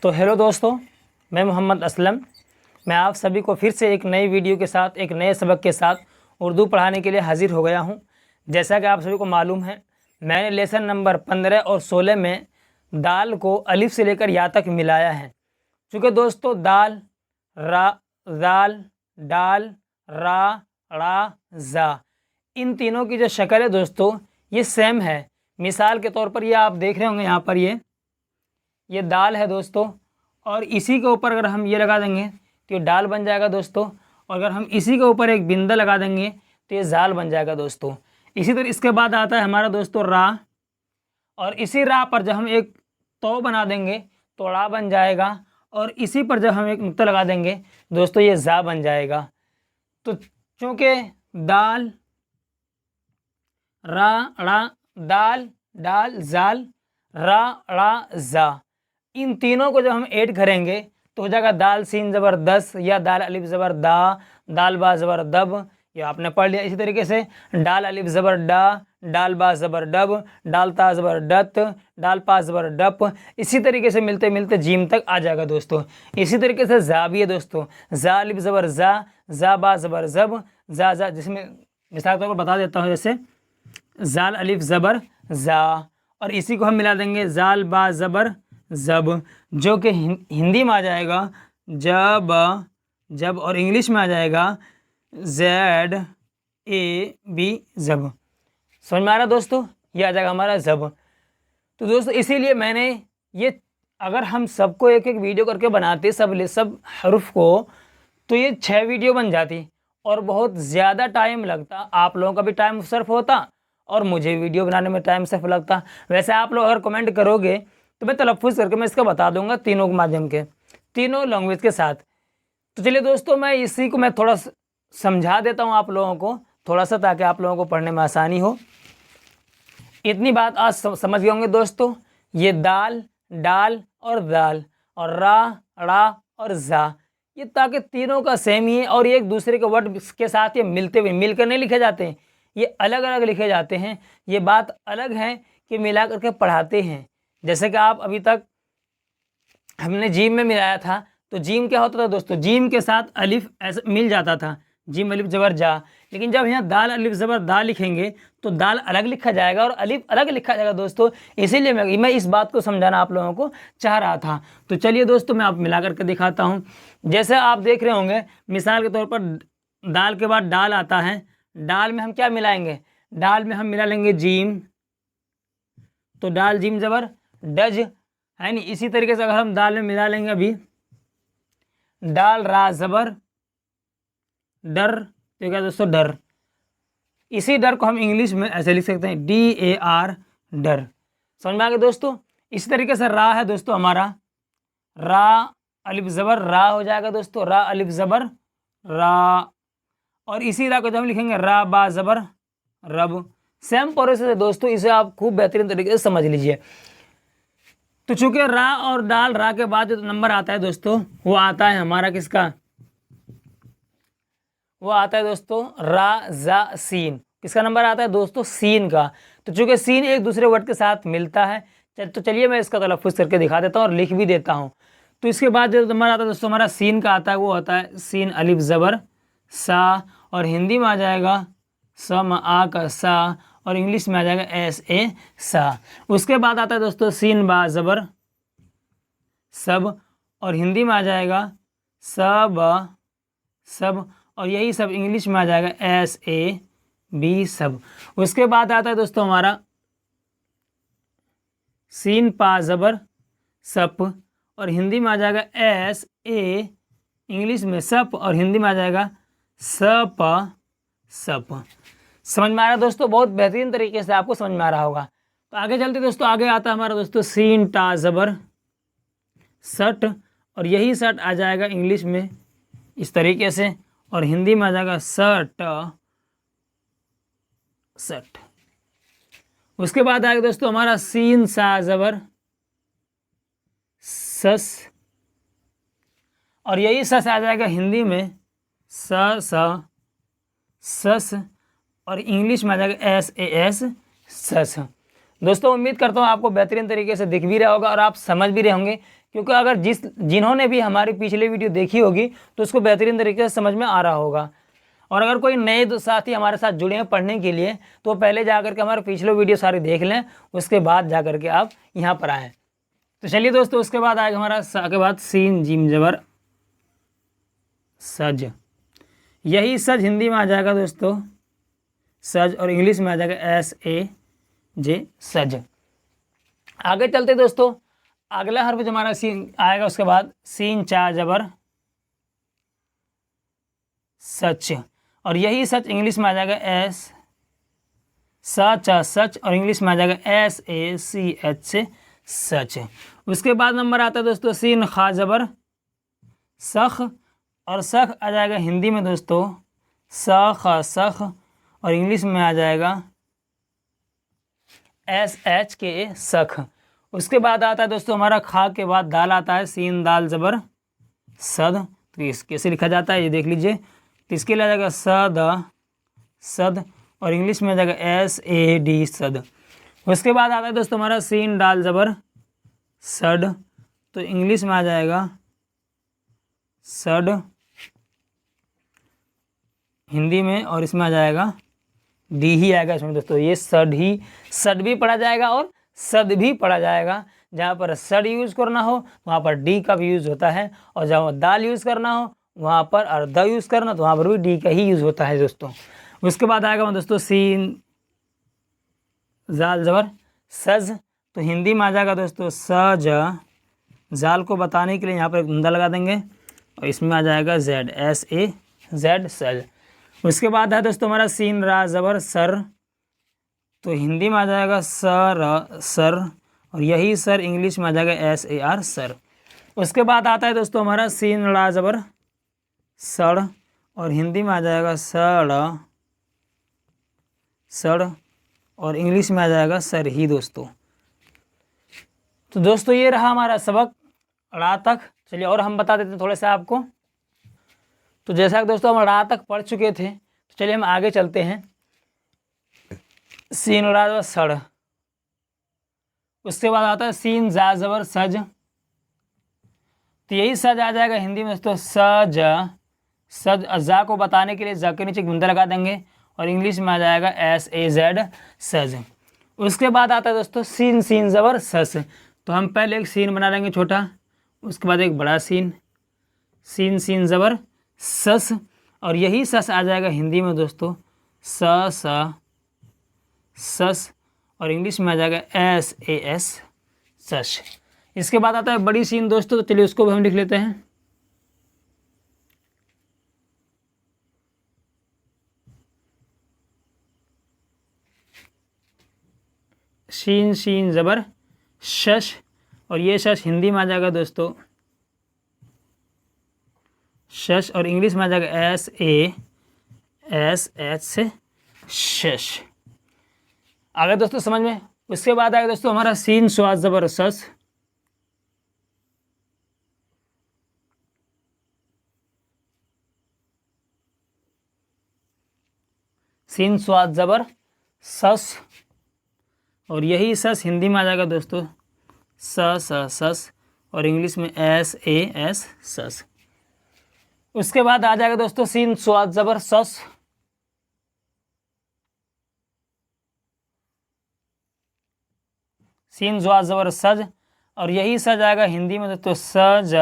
तो हेलो दोस्तों, मैं मोहम्मद असलम। मैं आप सभी को फिर से एक नई वीडियो के साथ, एक नए सबक के साथ उर्दू पढ़ाने के लिए हाजिर हो गया हूं। जैसा कि आप सभी को मालूम है, मैंने लेसन नंबर 15 और 16 में दाल को अलिफ से लेकर या तक मिलाया है। चूँकि दोस्तों दाल, रा, दाल, डाल, रा, ड़ा, जा, इन तीनों की जो शक्ल है दोस्तों ये सेम है। मिसाल के तौर पर ये आप देख रहे होंगे, यहाँ पर ये दाल है दोस्तों, और इसी के ऊपर अगर हम ये लगा देंगे तो ये डाल बन जाएगा दोस्तों, और अगर हम इसी के ऊपर एक बिंदा लगा देंगे तो ये जाल बन जाएगा दोस्तों। इसी तरह इसके बाद आता है हमारा दोस्तों रा, और इसी रा पर जब हम एक तो बना देंगे तो ड़ा बन जाएगा, और इसी पर जब हम एक नुक्ता लगा देंगे दोस्तों ये जा बन जाएगा। तो चूँकि दाल, रा, ड़ा, दाल, डाल, जाल, रा, ड़ा, जा, इन तीनों को जब हम ऐड करेंगे तो हो जाएगा दाल सीन ज़बर दस, या दाल अलिफ ज़बर दा, दाल बा ज़बर दब, ये आपने पढ़ लिया। इसी तरीके से डाल अलिफ ज़बर डा, डाल बा ज़बर डब, डाल ता ज़बर डत, डाल पा ज़बर डप, इसी तरीके से मिलते मिलते जीम तक आ जाएगा दोस्तों। इसी तरीके से जा भी है दोस्तों, जा अलिफ ज़बर जा बा ज़बर जब, जा, जिसमें मिसाल के तौर पर बता देता हूँ, जैसे जाल अलिफ ज़बर जा, और इसी को हम मिला देंगे जाल बा ज़बर जब, जो कि हिंदी में आ जाएगा जब, जब, और इंग्लिश में आ जाएगा जेड ए बी जब। समझ में आ रहा दोस्तों, ये आ जाएगा हमारा जब। तो दोस्तों इसीलिए मैंने ये, अगर हम सबको एक एक वीडियो करके बनाते सब हरूफ को, तो ये 6 वीडियो बन जाती और बहुत ज़्यादा टाइम लगता, आप लोगों का भी टाइम सर्फ होता और मुझे वीडियो बनाने में टाइम सर्फ लगता। वैसे आप लोग अगर कमेंट करोगे तो मैं तलफ़ुज़ करके मैं इसका बता दूंगा तीनों के माध्यम के, तीनों लैंग्वेज के साथ। तो चलिए दोस्तों, मैं इसी को मैं थोड़ा समझा देता हूँ आप लोगों को थोड़ा सा, ताकि आप लोगों को पढ़ने में आसानी हो। इतनी बात आज समझ गए होंगे दोस्तों, ये दाल, डाल और दाल, और रा, ड़ा और जा, ये ताकि तीनों का सेम ही है, और ये एक दूसरे के वर्ड के साथ ये मिलते हुए, मिलकर नहीं लिखे जाते हैं, ये अलग अलग लिखे जाते हैं। ये बात अलग है कि मिला करके पढ़ाते हैं। जैसे कि आप अभी तक हमने जीम में मिलाया था, तो जीम क्या होता था दोस्तों, जीम के साथ अलिफ ऐसे मिल जाता था, जीम अलिफ ज़बर जा। लेकिन जब यहाँ दाल अलिफ ज़बर दा लिखेंगे तो दाल अलग लिखा जाएगा और अलिफ अलग लिखा जाएगा दोस्तों। इसीलिए मैं इस बात को समझाना आप लोगों को चाह रहा था। तो चलिए दोस्तों, मैं आप मिला करके दिखाता हूँ। जैसे आप देख रहे होंगे, मिसाल के तौर पर दाल के बाद डाल आता है, डाल में हम क्या मिलाएंगे, डाल में हम मिला लेंगे जीम, तो डाल जीम ज़बर डज है नहीं। इसी तरीके से अगर हम दाल में मिला लेंगे अभी डाल रा ज़बर डर, तो क्या दोस्तों डर। इसी डर को हम इंग्लिश में ऐसे लिख सकते हैं DAR डर। समझ में आ गया दोस्तों। इसी तरीके से रा है दोस्तों हमारा, रा अलिफ ज़बर रा हो जाएगा दोस्तों, रा अलिफ ज़बर रा, और इसी रा को जब हम लिखेंगे रा बा ज़बर रब। सेम प्रोसेस है दोस्तों, इसे आप खूब बेहतरीन तरीके से समझ लीजिए। तो चूंकि रा और डाल, रा के बाद जो नंबर आता है दोस्तों वो आता है हमारा किसका, वो आता है दोस्तों रा जा सीन। किसका नंबर आता है दोस्तों, सीन का। तो चूंकि सीन एक दूसरे वर्ड के साथ मिलता है, तो चलिए मैं इसका तलफ़ुज़ करके दिखा देता हूँ और लिख भी देता हूँ। तो इसके बाद जो नंबर आता है दोस्तों हमारा सीन का आता है, वो होता है सीन अलिफ ज़बर सा, और हिंदी में आ जाएगा स म आ का सा, और इंग्लिश में आ जाएगा SA सा। उसके बाद आता है दोस्तों सीन बा ज़बर सब, और हिंदी में आ जाएगा सब सब, और यही सब इंग्लिश में आ जाएगा SAB सब। उसके बाद आता है दोस्तों हमारा सीन पा ज़बर सप, और हिंदी में आ जाएगा SA, इंग्लिश में सप, और हिंदी में आ जाएगा सप सप। समझ में आ रहा है दोस्तों, बहुत बेहतरीन तरीके से आपको समझ में आ रहा होगा। तो आगे चलते दोस्तों, आगे आता है हमारा दोस्तों सीन टा ज़बर सट, और यही सट आ जाएगा इंग्लिश में इस तरीके से, और हिंदी में आ जाएगा सट सट। उसके बाद आएगा दोस्तों हमारा सीन सा ज़बर सस, और यही सस आ जाएगा हिंदी में स सस, और इंग्लिश में आ जाएगा SAS सस। दोस्तों उम्मीद करता हूँ आपको बेहतरीन तरीके से दिख भी रहा होगा और आप समझ भी रहे होंगे क्योंकि अगर जिन्होंने भी हमारी पिछली वीडियो देखी होगी तो उसको बेहतरीन तरीके से समझ में आ रहा होगा। और अगर कोई नए साथी हमारे साथ जुड़े हैं पढ़ने के लिए तो पहले जा करके हमारे पिछले वीडियो सारी देख लें, उसके बाद जा करके आप यहाँ पर आएँ। तो चलिए दोस्तों, उसके बाद आएगा हमारा सा के बाद सीन जीम जबर सज। यही सज हिंदी में आ जाएगा दोस्तों सज, और इंग्लिश में आ जाएगा SAJ सज। आगे चलते दोस्तों, अगला हर्फ जो हमारा सीन आएगा उसके बाद सीन चा जबर सच, और यही सच इंग्लिश में आ जाएगा सच, और इंग्लिश में आ जाएगा SACH सच। उसके बाद नंबर आता है दोस्तों सीन खा जबर सख, और सख आ जाएगा हिंदी में दोस्तों सख, और इंग्लिश में आ जाएगा SHK सख। उसके बाद आता है दोस्तों हमारा खा के बाद दाल आता है सीन दाल जबर सद। तो इस कैसे लिखा जाता है ये देख लीजिए। तो इसके लिए आ जाएगा सद, और इंग्लिश में आ जाएगा SAD सद। उसके बाद आता है दोस्तों हमारा सीन डाल जबर सड, तो इंग्लिश में आ जाएगा सड हिंदी में, और इसमें आ जाएगा डी ही आएगा इसमें दोस्तों। ये सड भी पढ़ा जाएगा और सद भी पढ़ा जाएगा। जहाँ पर सड यूज़ करना हो वहाँ पर डी का भी यूज़ होता है, और जहाँ दाल यूज़ करना हो वहाँ पर और द यूज़ करना तो वहाँ पर भी डी का ही यूज़ होता है दोस्तों। उसके बाद आएगा दोस्तों सीन जाल जबर सज, तो हिंदी में आ जाएगा दोस्तों सज। जाल को बताने के लिए यहाँ पर एक धुंधा लगा देंगे, और इसमें आ जाएगा SAZ सज। उसके बाद है दोस्तों हमारा सीन रा जबर सर, तो हिंदी में आ जाएगा सर, और यही सर इंग्लिश में आ जाएगा SAR सर। उसके बाद आता है दोस्तों हमारा सीन रा जबर सड़, और हिंदी में आ जाएगा सड़, और इंग्लिश में आ जाएगा सर ही दोस्तों। तो दोस्तों ये रहा हमारा सबक रा तक। चलिए और हम बता देते हैं थोड़े से आपको। तो जैसा कि दोस्तों हम रा तक पढ़ चुके थे, तो चलिए हम आगे चलते हैं। सीन रा सड़, उसके बाद आता है सीन जा जबर सज, तो यही सज आ जाएगा हिंदी में दोस्तों सज। जा को बताने के लिए जा के नीचे गुंदा लगा देंगे, और इंग्लिश में आ जाएगा SAZ सज। उसके बाद आता है दोस्तों सीन जबर सस, तो हम पहले एक सीन बना लेंगे छोटा, उसके बाद एक बड़ा सीन जबर सस, और यही सस आ जाएगा हिंदी में दोस्तों सस, और इंग्लिश में आ जाएगा SAS सस। इसके बाद आता है बड़ी सीन दोस्तों, तो चलिए उसको भी हम लिख लेते हैं। सीन जबर शश, और ये शश हिंदी में आ जाएगा दोस्तों शश, और इंग्लिश में आ जाएगा SASH शश। आगे दोस्तों समझ में। उसके बाद आएगा दोस्तों हमारा सीन स्वाद जबर सस, सीन स्वाद जबर सस, और यही सस हिंदी में आ जाएगा दोस्तों सस, और इंग्लिश में SAS सस। उसके बाद आ जाएगा दोस्तों सीन स्वाद जबर सस, सीन स्वाद जबर सज, और यही सज आएगा हिंदी में दोस्तों सज,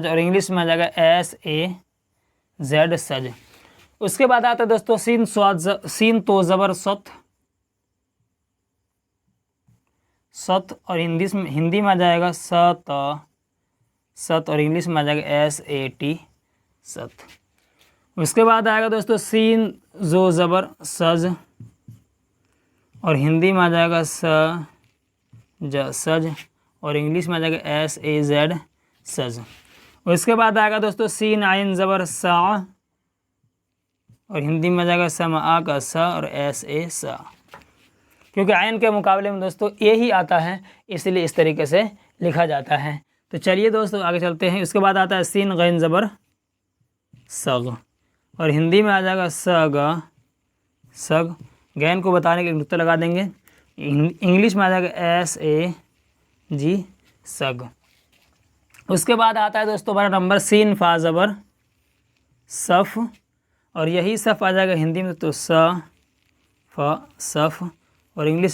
और इंग्लिश में आ जाएगा SAZ सज। उसके बाद आता है दोस्तों सीन तो जबर सत, और हिंदी में आ जाएगा सत, और इंग्लिश में आ जाएगा SAT सत। उसके बाद आएगा दोस्तों सीन जो जबर सज, और हिंदी में आ जाएगा सज, और इंग्लिश में आ जाएगा SAZ सज। उसके बाद आएगा दोस्तों सीन आइन जबर सा, और हिंदी में आ जाएगा समा का सा, और SA सा। क्योंकि आयन के मुकाबले में दोस्तों ए ही आता है, इसलिए इस तरीके से लिखा जाता है। तो चलिए दोस्तों आगे चलते हैं। उसके बाद आता है सीन गैन ज़बर सग, और हिंदी में आ जाएगा सग। गैन को बताने के लिए नुक्ता लगा देंगे। इंग्लिश में आ जाएगा SAG सग। उसके बाद आता है दोस्तों हमारा नंबर सीन फा ज़बर सफ़, और यही सफ़ आ जाएगा हिंदी में तो स फ सफ़, और इंग्लिश